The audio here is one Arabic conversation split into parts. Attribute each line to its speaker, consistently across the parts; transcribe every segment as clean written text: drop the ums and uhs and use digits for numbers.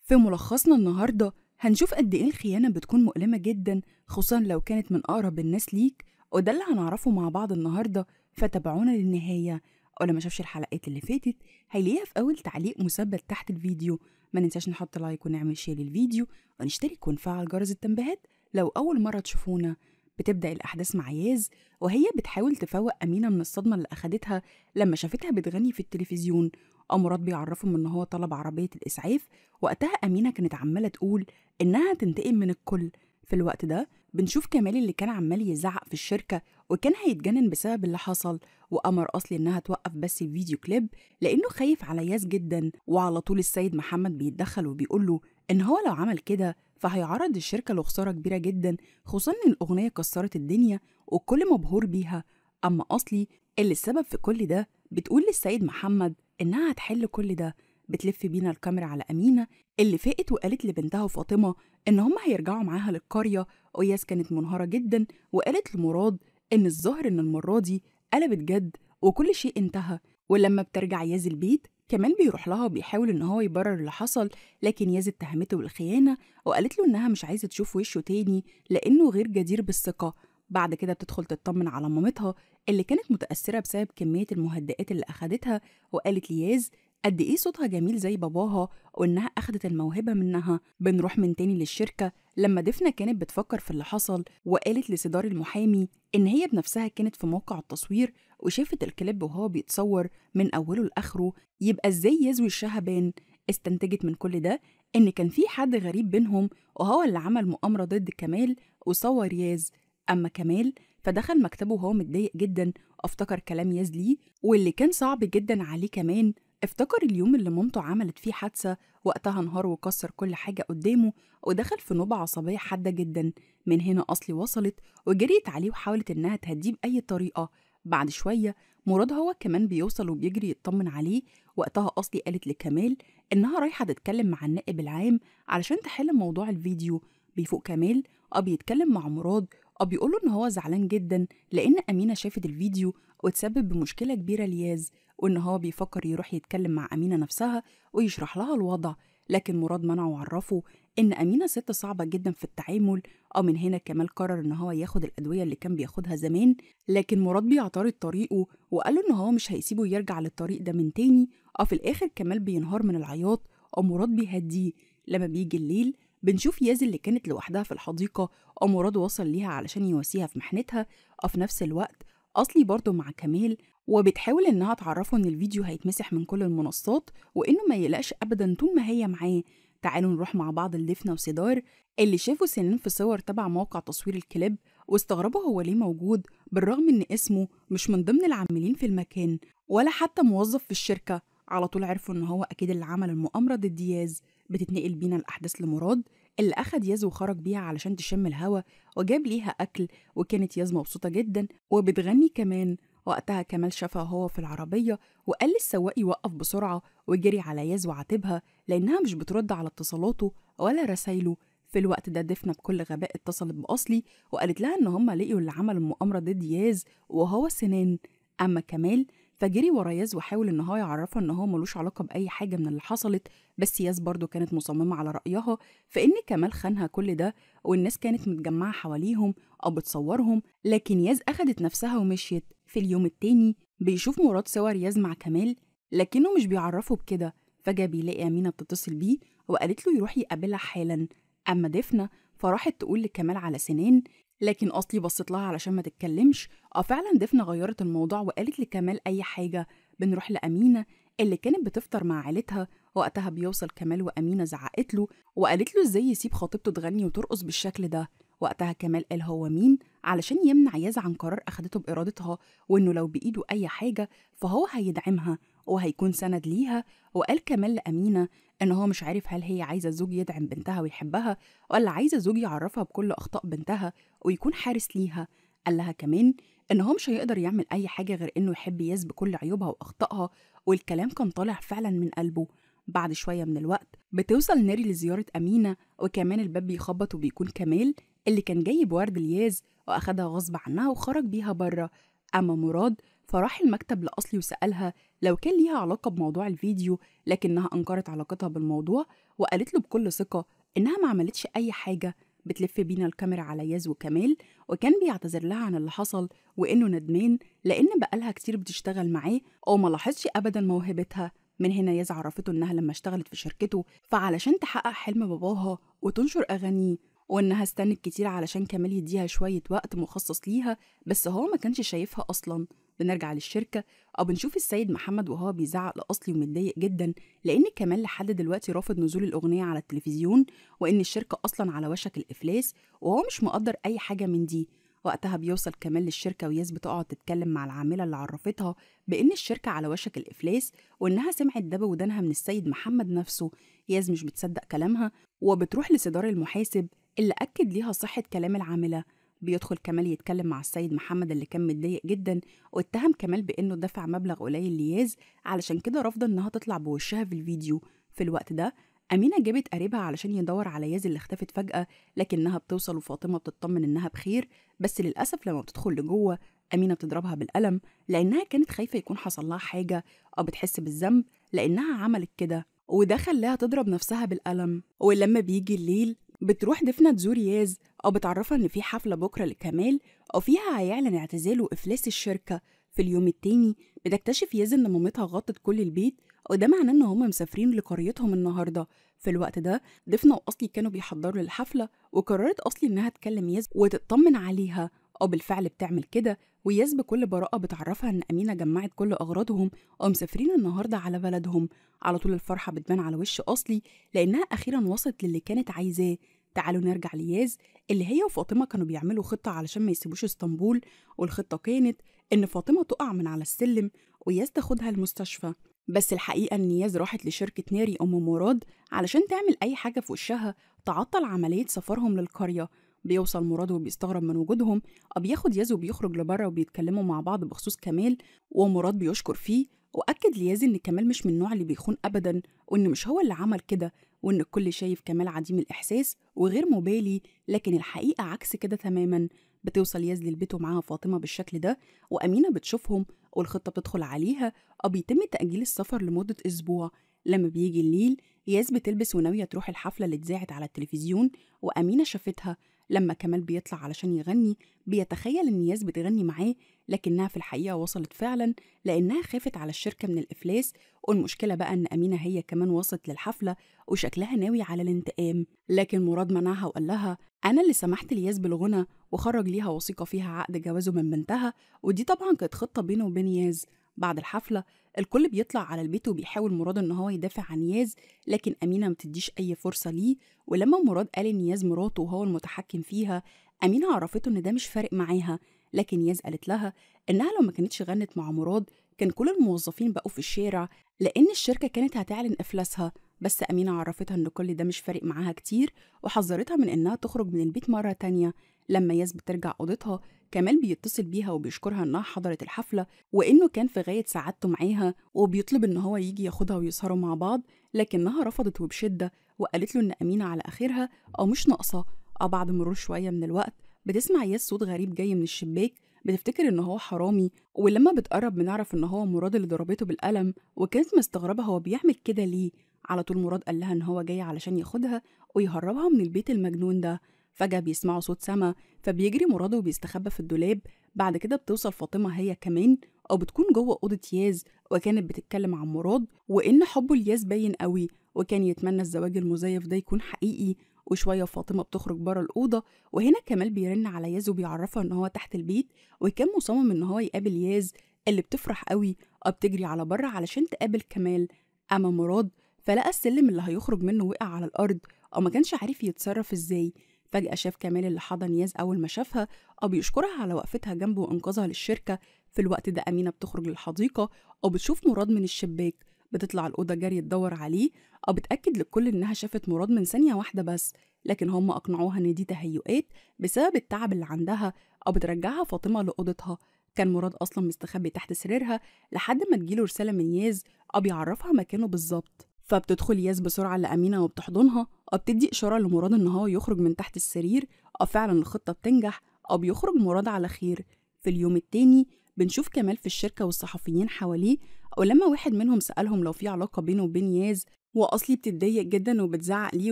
Speaker 1: في ملخصنا النهاردة هنشوف قد إيه الخيانة بتكون مؤلمة جدا، خصوصا لو كانت من أقرب الناس ليك، وده اللي هنعرفه مع بعض النهاردة. فتابعونا للنهاية. ولو ما شافش الحلقات اللي فاتت هيلاقيها في أول تعليق مثبت تحت الفيديو. ما ننساش نحط لايك ونعمل شير للفيديو ونشترك ونفعل جرس التنبيهات لو أول مرة تشوفونا. بتبدأ الأحداث مع ياز وهي بتحاول تفوق أمينة من الصدمة اللي أخدتها لما شافتها بتغني في التلفزيون. مراد بيعرفهم إن هو طلب عربية الإسعاف. وقتها أمينة كانت عمالة تقول إنها تنتقم من الكل. في الوقت ده بنشوف كمال اللي كان عمال يزعق في الشركة وكان هيتجنن بسبب اللي حصل، وأمر أصلي إنها توقف بس الفيديو كليب لأنه خايف على ياس جدا. وعلى طول السيد محمد بيتدخل وبيقوله إن هو لو عمل كده فهيعرض الشركة لخسارة كبيرة جدا، خصوصا إن الأغنية كسرت الدنيا والكل مبهور بيها. أما أصلي اللي السبب في كل ده بتقول للسيد محمد إنها هتحل كل ده. بتلف بينا الكاميرا على أمينة اللي فاقت وقالت لبنتها فاطمة إن هم هيرجعوا معاها للقرية، وياس كانت منهارة جدا وقالت لمراد إن الظاهر إن المرة دي قلبت جد وكل شيء انتهى. ولما بترجع ياز البيت كمال بيروح لها وبيحاول إن هو يبرر اللي حصل، لكن ياز اتهمته بالخيانة وقالت له إنها مش عايزة تشوف وشه تاني لأنه غير جدير بالثقة. بعد كده بتدخل تطمن على مامتها اللي كانت متأثرة بسبب كمية المهدئات اللي أخدتها، وقالت لياز قد إيه صوتها جميل زي باباها وإنها أخدت الموهبة منها. بنروح من تاني للشركة لما دفنة كانت بتفكر في اللي حصل، وقالت لسيدار المحامي إن هي بنفسها كانت في موقع التصوير وشافت الكليب وهو بيتصور من أوله لآخره، يبقى إزاي يزوي الشهبان. استنتجت من كل ده إن كان في حد غريب بينهم وهو اللي عمل مؤامرة ضد كمال وصور ياز. أما كمال فدخل مكتبه وهو متضايق جدا، افتكر كلام ياز ليه واللي كان صعب جدا عليه كمان. افتكر اليوم اللي مامته عملت فيه حادثة، وقتها انهار وكسر كل حاجة قدامه ودخل في نوبة عصبية حادة جدا. من هنا أصلي وصلت وجريت عليه وحاولت إنها تهديه بأي طريقة. بعد شوية مراد هو كمان بيوصل وبيجري يطمن عليه. وقتها أصلي قالت لكمال إنها رايحة تتكلم مع النائب العام علشان تحل موضوع الفيديو. بيفوق كمال بيتكلم مع مراد بيقوله إن هو زعلان جدا لأن أمينة شافت الفيديو وتسبب بمشكلة كبيرة لياز، وإن هو بيفكر يروح يتكلم مع أمينة نفسها ويشرح لها الوضع. لكن مراد منعه وعرفه إن أمينة ست صعبة جدا في التعامل. من هنا كمال قرر إن هو ياخد الأدوية اللي كان بياخدها زمان، لكن مراد بيعترض طريقه وقاله إن هو مش هيسيبه يرجع للطريق ده من تاني. في الآخر كمال بينهار من العياط مراد بيهديه. لما بيجي الليل بنشوف ياز اللي كانت لوحدها في الحديقة مراد وصل ليها علشان يواسيها في محنتها. في نفس الوقت أصلي برضه مع كمال وبتحاول إنها تعرفه إن الفيديو هيتمسح من كل المنصات وإنه ما يقلقش أبدا طول ما هي معاه. تعالوا نروح مع بعض لدفنة وسيدار اللي شافوا سنين في صور تبع موقع تصوير الكليب، واستغربوا هو ليه موجود بالرغم إن اسمه مش من ضمن العاملين في المكان ولا حتى موظف في الشركة. على طول عرفوا إن هو أكيد اللي عمل المؤامرة ضد ياز. بتتنقل بينا الأحداث لمراد اللي أخد ياز وخرج بيها علشان تشم الهوا وجاب ليها أكل، وكانت ياز مبسوطة جدا وبتغني كمان. وقتها كمال شافها وهو في العربية وقال للسواق يوقف بسرعة وجري على ياز وعاتبها لأنها مش بترد على اتصالاته ولا رسايله. في الوقت ده دفنة بكل غباء اتصلت بأصلي وقالت لها إن هم لقيوا اللي عمل المؤامرة ضد ياز وهو سنان. أما كمال فجري ورا ياز وحاول إن هو يعرفها إن هو ملوش علاقة بأي حاجة من اللي حصلت، بس ياز برضو كانت مصممة على رأيها فإن كمال خانها كل ده والناس كانت متجمعة حواليهم بتصورهم. لكن ياز أخدت نفسها ومشيت. في اليوم التاني بيشوف مراد صور ياز مع كمال لكنه مش بيعرفه بكده. فجأة بيلاقي أمينة بتتصل بيه وقالت له يروح يقابلها حالا. أما دفنة فراحت تقول لكمال على سنان، لكن أصلي بصت لها علشان ما تتكلمش. فعلا دفنة غيرت الموضوع وقالت لكمال أي حاجة. بنروح لأمينة اللي كانت بتفطر مع عيلتها. وقتها بيوصل كمال وأمينة زعقت له وقالت له إزاي يسيب خطيبته تغني وترقص بالشكل ده. وقتها كمال قال هو مين علشان يمنع ياز عن قرار أخدته بإرادتها، وإنه لو بإيده أي حاجة فهو هيدعمها وهيكون سند ليها. وقال كمال لأمينة إن هو مش عارف هل هي عايزة زوج يدعم بنتها ويحبها ولا عايزة زوج يعرفها بكل أخطاء بنتها ويكون حارس ليها. قال لها كمان إن هو مش هيقدر يعمل أي حاجة غير إنه يحب ياز بكل عيوبها وأخطائها، والكلام كان طالع فعلا من قلبه. بعد شوية من الوقت بتوصل ناري لزيارة أمينة، وكمان الباب بيخبط وبيكون كمال اللي كان جايب ورد لياز وأخدها غصب عنها وخرج بيها بره. أما مراد فراح المكتب لأصلي وسألها لو كان ليها علاقة بموضوع الفيديو، لكنها أنكرت علاقتها بالموضوع وقالت له بكل ثقة إنها ما عملتش أي حاجة. بتلف بينا الكاميرا على ياز وكمال، وكان بيعتذر لها عن اللي حصل وإنه ندمان لأن بقالها كتير بتشتغل معاه وما لاحظش أبدا موهبتها. من هنا ياز عرفته إنها لما اشتغلت في شركته فعلشان تحقق حلم باباها وتنشر أغانيه، وإنها استنت كتير علشان كمال يديها شوية وقت مخصص ليها، بس هو ما كانش شايفها أصلا. بنرجع للشركة أو بنشوف السيد محمد وهو بيزعق لأصلي ومتضايق جدا لأن كمال لحد دلوقتي رافض نزول الأغنية على التلفزيون، وإن الشركة أصلا على وشك الإفلاس وهو مش مقدر أي حاجة من دي. وقتها بيوصل كمال للشركة وياس بتقعد تتكلم مع العاملة اللي عرفتها بإن الشركة على وشك الإفلاس وإنها سمعت ده بودانها من السيد محمد نفسه. ياس مش بتصدق كلامها وبتروح لصدار المحاسب اللي أكد ليها صحة كلام العاملة. بيدخل كمال يتكلم مع السيد محمد اللي كان متضايق جدا، واتهم كمال بإنه دفع مبلغ قليل لياز علشان كده رافضة إنها تطلع بوشها في الفيديو. في الوقت ده أمينة جابت قريبها علشان يدور على ياز اللي اختفت فجأة، لكنها بتوصل وفاطمة بتطمن إنها بخير. بس للأسف لما بتدخل لجوه أمينة بتضربها بالقلم لأنها كانت خايفة يكون حصل لها حاجة أو بتحس بالذنب لأنها عملت كده، وده خلاها تضرب نفسها بالقلم. ولما بيجي الليل بتروح دفنة تزور ياز أو بتعرفها إن في حفلة بكرة لكمال وفيها هيعلن اعتزاله وإفلاس الشركة. في اليوم التاني بتكتشف ياز إن مامتها غطت كل البيت، وده معناه إن هما مسافرين لقريتهم النهاردة. في الوقت ده دفنة وأصلي كانوا بيحضروا للحفلة، وقررت أصلي إنها تكلم ياز وتطمن عليها، أو بالفعل بتعمل كده. وياز بكل براءة بتعرفها إن أمينة جمعت كل أغراضهم ومسافرين النهاردة على بلدهم. على طول الفرحة بتبان على وش أصلي لأنها أخيرا وصلت للي كانت عايزاه. تعالوا نرجع لياز اللي هي وفاطمة كانوا بيعملوا خطة علشان ما يسيبوش اسطنبول، والخطة كانت إن فاطمة تقع من على السلم وياز تاخدها المستشفى. بس الحقيقة إن ياز راحت لشركة ناري أم مراد علشان تعمل أي حاجة في وشها تعطل عملية سفرهم للقرية. بيوصل مراد وبيستغرب من وجودهم، بياخد ياز وبيخرج لبره وبيتكلموا مع بعض بخصوص كمال، ومراد بيشكر فيه وأكد لياز إن كمال مش من النوع اللي بيخون أبدا، وإن مش هو اللي عمل كده، وإن الكل شايف كمال عديم الإحساس وغير مبالي، لكن الحقيقة عكس كده تماما. بتوصل ياز للبيت ومعاها فاطمة بالشكل ده، وأمينة بتشوفهم والخطة بتدخل عليها، أو بيتم تأجيل السفر لمدة أسبوع. لما بيجي الليل ياز بتلبس وناوية تروح الحفلة اللي اتذاعت على التلفزيون وأمينة شافتها. لما كمال بيطلع علشان يغني بيتخيل إن ياز بتغني معاه، لكنها في الحقيقة وصلت فعلا لأنها خافت على الشركة من الإفلاس. والمشكلة بقى إن أمينة هي كمان وصلت للحفلة وشكلها ناوي على الانتقام، لكن مراد منعها وقال لها أنا اللي سمحت لياز بالغنى، وخرج ليها وثيقة فيها عقد جوازه من بنتها، ودي طبعا كانت خطة بينه وبين ياز. بعد الحفلة الكل بيطلع على البيت وبيحاول مراد إن هو يدافع عن ياز، لكن أمينة متديش أي فرصة ليه. ولما مراد قال إن ياز مراته وهو المتحكم فيها، أمينة عرفته إن ده مش فارق معاها، لكن ياز قالت لها إنها لو ما كانتش غنت مع مراد كان كل الموظفين بقوا في الشارع لأن الشركة كانت هتعلن إفلاسها. بس أمينة عرفتها إن كل ده مش فارق معاها كتير، وحذرتها من إنها تخرج من البيت مرة تانية. لما ياز بترجع أوضتها كمال بيتصل بيها وبيشكرها إنها حضرت الحفلة وإنه كان في غاية سعادته معاها، وبيطلب إن هو يجي ياخدها ويسهروا مع بعض، لكنها رفضت وبشدة وقالت له إن أمينة على آخرها أو مش ناقصة. أو بعد مرور شوية من الوقت بتسمع ياس صوت غريب جاي من الشباك، بتفتكر إن هو حرامي، ولما بتقرب بنعرف إن هو مراد اللي ضربته بالقلم، وكانت مستغربة هو بيعمل كده ليه. على طول مراد قال لها إن هو جاي علشان ياخدها ويهربها من البيت المجنون ده. فجأة بيسمعوا صوت سما، فبيجري مراد وبيستخبى في الدولاب. بعد كده بتوصل فاطمة هي كمان، أو بتكون جوه أوضة ياز، وكانت بتتكلم عن مراد وإن حبه لياز باين قوي، وكان يتمنى الزواج المزيف ده يكون حقيقي. وشوية فاطمة بتخرج بره الأوضة، وهنا كمال بيرن على ياز وبيعرفها إن هو تحت البيت، وكان مصمم إن هو يقابل ياز اللي بتفرح قوي أو بتجري على بره علشان تقابل كمال. أما مراد فلقى السلم اللي هيخرج منه وقع على الأرض، أو ما كانش عارف يتصرف إزاي. فجأة شاف كمال اللي حضن ياز أول ما شافها، أو بيشكرها على وقفتها جنبه وإنقاذها للشركة. في الوقت ده أمينة بتخرج للحديقة، أو بتشوف مراد من الشباك، بتطلع الأوضة جري تدور عليه، أو بتأكد للكل إنها شافت مراد من ثانية واحدة بس، لكن هم أقنعوها إن دي تهيؤات بسبب التعب اللي عندها. أو بترجعها فاطمة لأوضتها. كان مراد أصلا مستخبي تحت سريرها لحد ما تجيله رسالة من ياز أو بيعرفها مكانه بالظبط. فبتدخل ياز بسرعة لأمينة وبتحضنها، أو بتدي إشارة لمراد إن هو يخرج من تحت السرير. أو فعلا الخطة بتنجح، أو بيخرج مراد على خير. في اليوم التاني بنشوف كمال في الشركة والصحفيين حواليه، ولما واحد منهم سألهم لو في علاقة بينه وبين ياز، وأصلي بتتضايق جدا وبتزعق ليه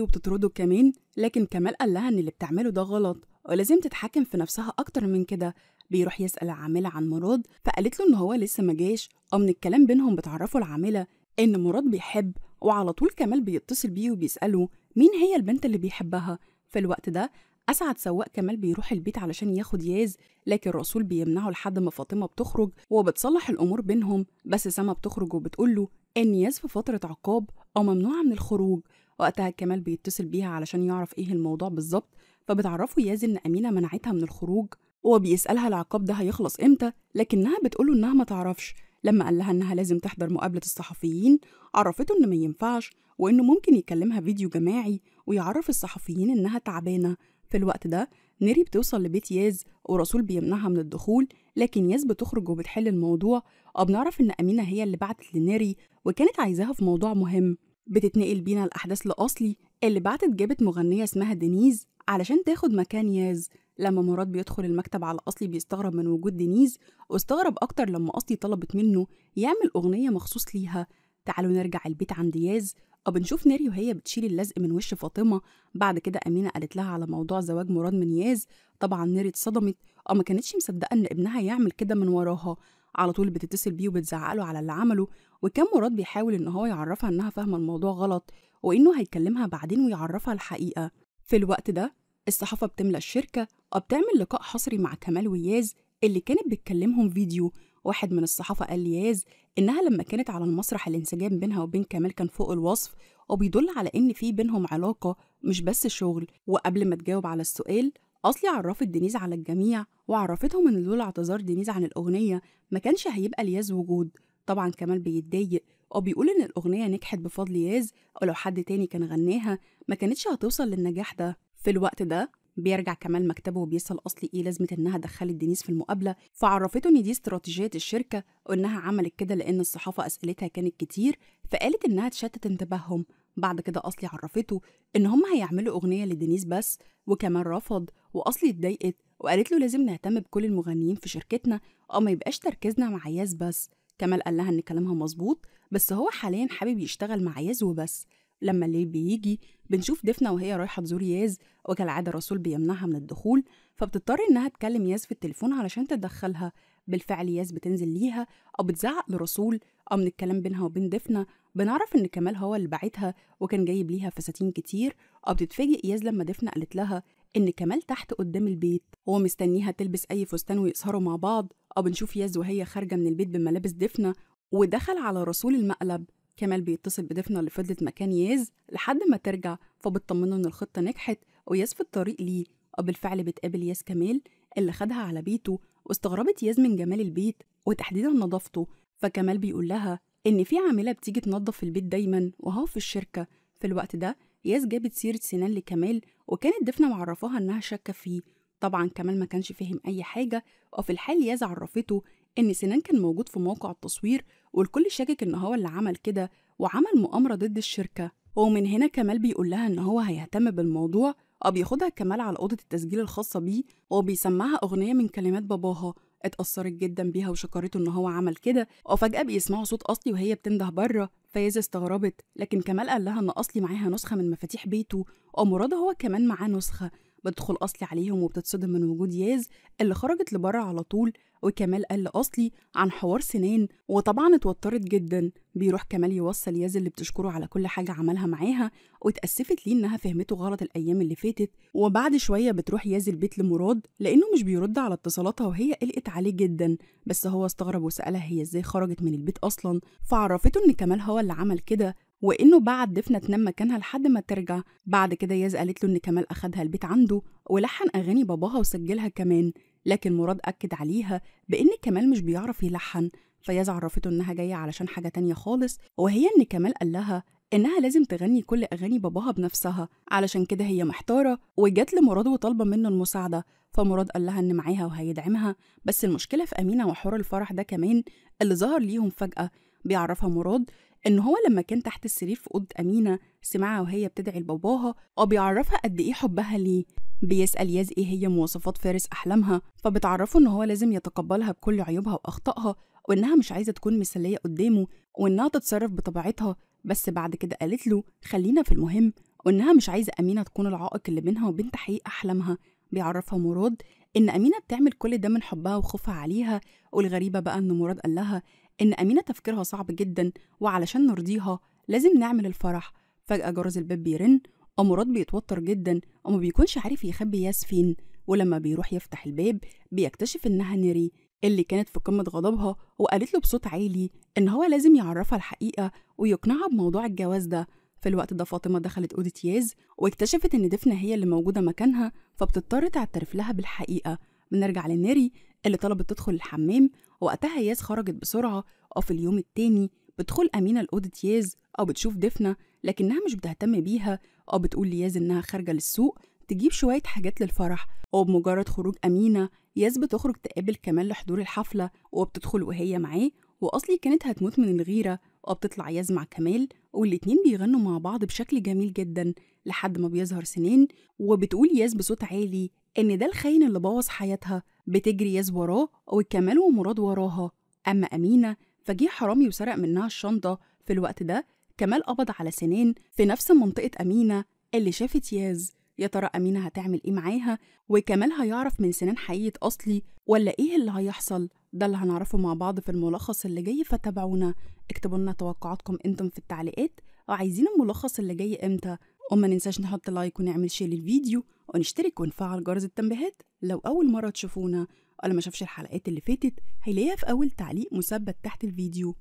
Speaker 1: وبتطرده كمان، لكن كمال قال لها إن اللي بتعمله ده غلط ولازم تتحكم في نفسها أكتر من كده. بيروح يسأل العاملة عن مراد، فقالت له إن هو لسه ما جاش، أو من الكلام بينهم بتعرفه العاملة إن مراد بيحب. وعلى طول كمال بيتصل بيه وبيسأله مين هي البنت اللي بيحبها. في الوقت ده أسعد سواق كمال بيروح البيت علشان ياخد ياز، لكن رسول بيمنعه لحد ما فاطمة بتخرج وبتصلح الأمور بينهم. بس سما بتخرج وبتقوله إن ياز في فترة عقاب أو ممنوعة من الخروج. وقتها كمال بيتصل بيها علشان يعرف إيه الموضوع بالظبط، فبتعرفه ياز إن أمينة منعتها من الخروج، وبيسألها العقاب ده هيخلص إمتى، لكنها بتقوله إنها ما تعرفش. لما قال لها إنها لازم تحضر مقابلة الصحفيين، عرفته إن ما ينفعش، وإنه ممكن يكلمها فيديو جماعي ويعرف الصحفيين إنها تعبانة. في الوقت ده نيري بتوصل لبيت ياز، ورسول بيمنعها من الدخول، لكن ياز بتخرج وبتحل الموضوع. وبنعرف إن أمينة هي اللي بعتت لنيري وكانت عايزاها في موضوع مهم. بتتنقل بينا الأحداث لأصلي اللي بعتت جابت مغنية اسمها دينيز علشان تاخد مكان ياز. لما مراد بيدخل المكتب على أصلي بيستغرب من وجود دينيز، واستغرب أكتر لما أصلي طلبت منه يعمل أغنية مخصوص ليها. تعالوا نرجع البيت عند ياز، وبنشوف نيري وهي بتشيل اللزق من وش فاطمة. بعد كده أمينة قالت لها على موضوع زواج مراد من ياز. طبعا نيري اتصدمت أو ما كانتش مصدقة إن ابنها يعمل كده من وراها. على طول بتتصل بيه وبتزعقله على اللي عمله، وكان مراد بيحاول إن هو يعرفها إنها فاهمة الموضوع غلط، وإنه هيكلمها بعدين ويعرفها الحقيقة. في الوقت ده الصحافة بتملى الشركة وبتعمل لقاء حصري مع كمال وياز اللي كانت بتكلمهم فيديو. واحد من الصحافة قال لياز إنها لما كانت على المسرح الانسجام بينها وبين كمال كان فوق الوصف، وبيدل على إن في بينهم علاقة مش بس شغل. وقبل ما تجاوب على السؤال، أصلي عرفت دينيز على الجميع وعرفتهم إن لولا اعتذار دينيز عن الأغنية ما كانش هيبقى لياز وجود. طبعا كمال بيتضايق وبيقول إن الأغنية نجحت بفضل ياز، ولو حد تاني كان غناها ما كانتش هتوصل للنجاح ده. في الوقت ده بيرجع كمال مكتبه وبيسأل أصلي إيه لازمة إنها دخلت دينيس في المقابلة، فعرفته إن دي استراتيجية الشركة وإنها عملت كده لأن الصحافة أسئلتها كانت كتير، فقالت إنها تشتت انتباههم. بعد كده أصلي عرفته إن هم هيعملوا أغنية لدينيس بس، وكمان رفض. وأصلي اتضايقت وقالت له لازم نهتم بكل المغنيين في شركتنا أو ما يبقاش تركيزنا مع ياز بس. كمال قال لها إن كلامها مظبوط، بس هو حاليا حابب يشتغل مع ياز وبس. لما الليل بيجي بنشوف دفنة وهي رايحة تزور ياز، وكالعادة رسول بيمنعها من الدخول، فبتضطر إنها تكلم ياز في التليفون علشان تدخلها. بالفعل ياز بتنزل ليها أو بتزعق لرسول، أو من الكلام بينها وبين دفنة بنعرف إن كمال هو اللي باعتها وكان جايب ليها فساتين كتير. أو بتتفاجئ ياز لما دفنة قالت لها إن كمال تحت قدام البيت هو مستنيها تلبس أي فستان ويسهروا مع بعض. أو بنشوف ياز وهي خارجة من البيت بملابس دفنة ودخل على رسول المقلب. كمال بيتصل بدفنة اللي فضلت مكان ياز لحد ما ترجع، فبتطمنه إن الخطة نجحت وياز في الطريق ليه. وبالفعل بتقابل ياز كمال اللي خدها على بيته، واستغربت ياز من جمال البيت وتحديدا نظافته. فكمال بيقول لها إن في عاملة بتيجي تنظف البيت دايما وهو في الشركة. في الوقت ده ياز جابت سيرة سنان لكمال، وكانت دفنة معرفاها إنها شاكة فيه. طبعا كمال ما كانش فاهم أي حاجة، وفي الحال ياز عرفته إن سنان كان موجود في موقع التصوير، والكل شاكك إن هو اللي عمل كده وعمل مؤامرة ضد الشركة. ومن هنا كمال بيقول لها إن هو هيهتم بالموضوع، أو بياخدها كمال على أوضة التسجيل الخاصة بيه وبيسمعها أغنية من كلمات باباها. اتأثرت جدا بيها وشكرته إن هو عمل كده، وفجأة بيسمعوا صوت أصلي وهي بتنده بره، فياز استغربت، لكن كمال قال لها إن أصلي معاها نسخة من مفاتيح بيته ومراد هو كمان معاه نسخة. بتدخل أصلي عليهم وبتتصدم من وجود ياز اللي خرجت لبره على طول. وكمال قال لأصلي عن حوار سنان، وطبعا اتوترت جدا. بيروح كمال يوصل ياز اللي بتشكره على كل حاجة عملها معاها، واتأسفت ليه إنها فهمته غلط الأيام اللي فاتت. وبعد شوية بتروح ياز البيت لمراد لأنه مش بيرد على اتصالاتها، وهي قلقت عليه جدا، بس هو استغرب وسألها هي ازاي خرجت من البيت أصلا، فعرفته إن كمال هو اللي عمل كده وإنه بعد دفنة تنام مكانها لحد ما ترجع. بعد كده ياز قالت له إن كمال أخدها البيت عنده ولحن أغاني باباها وسجلها كمان، لكن مراد أكد عليها بإن كمال مش بيعرف يلحن. فياز عرفته إنها جاية علشان حاجة تانية خالص، وهي إن كمال قال لها إنها لازم تغني كل أغاني باباها بنفسها، علشان كده هي محتارة وجات لمراد وطالبة منه المساعدة. فمراد قال لها إن معاها وهيدعمها، بس المشكلة في أمينة وحوار الفرح ده كمان اللي ظهر ليهم فجأة. بيعرفها مراد إن هو لما كان تحت السرير في أوضة أمينة سمعها وهي بتدعي لباباها وبيعرفها قد إيه حبها ليه. بيسأل ياز إيه هي مواصفات فارس أحلامها، فبتعرفه إن هو لازم يتقبلها بكل عيوبها وأخطائها، وإنها مش عايزة تكون مثالية قدامه، وإنها تتصرف بطبيعتها. بس بعد كده قالت له خلينا في المهم، وإنها مش عايزة أمينة تكون العائق اللي بينها وبين تحقيق أحلامها. بيعرفها مراد إن أمينة بتعمل كل ده من حبها وخوفها عليها، والغريبة بقى إن مراد قال لها إن أمينة تفكيرها صعب جدا، وعلشان نرضيها لازم نعمل الفرح. فجأة جرس الباب بيرن، ومراد بيتوتر جدا وما بيكونش عارف يخبي ياس فين. ولما بيروح يفتح الباب بيكتشف إنها نيري اللي كانت في قمة غضبها، وقالت له بصوت عالي إن هو لازم يعرفها الحقيقة ويقنعها بموضوع الجواز ده. في الوقت ده فاطمة دخلت أوضة ياز واكتشفت إن دفنة هي اللي موجودة مكانها، فبتضطر تعترف لها بالحقيقة. بنرجع لنيري اللي طلبت تدخل الحمام، وقتها ياز خرجت بسرعة. وفي اليوم التاني بتدخل أمينة لأوضة ياز أو بتشوف دفنة لكنها مش بتهتم بيها، أو بتقول لياز إنها خارجة للسوق تجيب شوية حاجات للفرح. وبمجرد خروج أمينة ياز بتخرج تقابل كمال لحضور الحفلة، وبتدخل وهي معاه، وأصلي كانت هتموت من الغيرة. وبتطلع ياز مع كمال والاتنين بيغنوا مع بعض بشكل جميل جدا لحد ما بيظهر سنين، وبتقول ياز بصوت عالي إن ده الخاين اللي بوظ حياتها. بتجري ياز وراه وكمال ومراد وراها. أما أمينة فجه حرامي وسرق منها الشنطة. في الوقت ده كمال قبض على سنين في نفس منطقة أمينة اللي شافت ياز. يا ترى أمينة هتعمل إيه معاها؟ وكمال هيعرف من سنين حقيقة أصلي ولا إيه اللي هيحصل؟ ده اللي هنعرفه مع بعض في الملخص اللي جاي، فتابعونا. اكتبوا لنا توقعاتكم انتم في التعليقات، وعايزين الملخص اللي جاي امتى. وما ننساش نحط لايك ونعمل شير للفيديو ونشترك ونفعل جرس التنبيهات لو أول مرة تشوفونا، ولا ما شافش الحلقات اللي فاتت هيلاقيها في أول تعليق مثبت تحت الفيديو.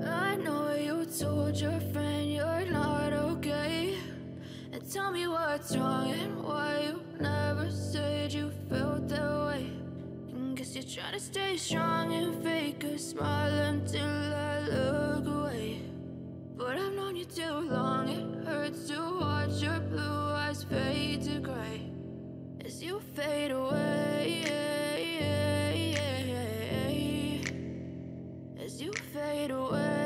Speaker 2: I know you told your friend you're not okay, and tell me what's wrong and why you never said you felt that way. And guess you're trying to stay strong and fake a smile until I look away. But I've known you too long, it hurts to watch your blue eyes fade to gray as you fade away, as you fade away.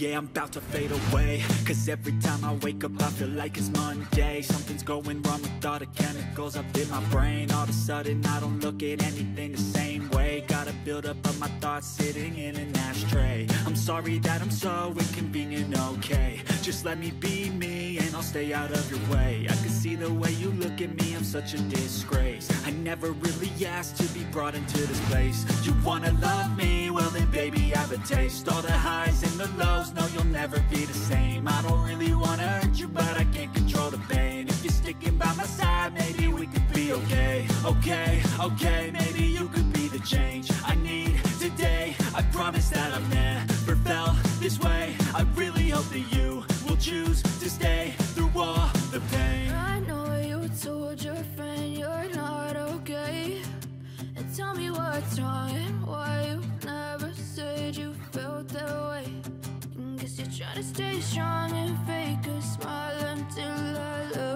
Speaker 3: Yeah, I'm about to fade away, 'cause every time I wake up I feel like it's Monday. Something's going wrong with all the chemicals up in my brain. All of a sudden I don't look at anything the same way. Gotta build up of my thoughts sitting in an ashtray. I'm sorry that I'm so inconvenient, okay. Just let me be me and I'll stay out of your way. I can see the way you look at me, I'm such a disgrace. I never really asked to be brought into this place. You wanna love me? Well then baby I have a taste. All the highs and the lows, no you'll never be the same. I don't really wanna hurt you but I can't control the pain. If you're sticking by my side maybe we could be okay. Okay, maybe you could be the change I need today. I promise that I've never felt this way. I really hope that you will choose to stay through all the pain.
Speaker 2: I know you told your friend you're not okay, and tell me what's wrong and why you never said you felt that way. And guess you're trying to stay strong and fake a smile until I look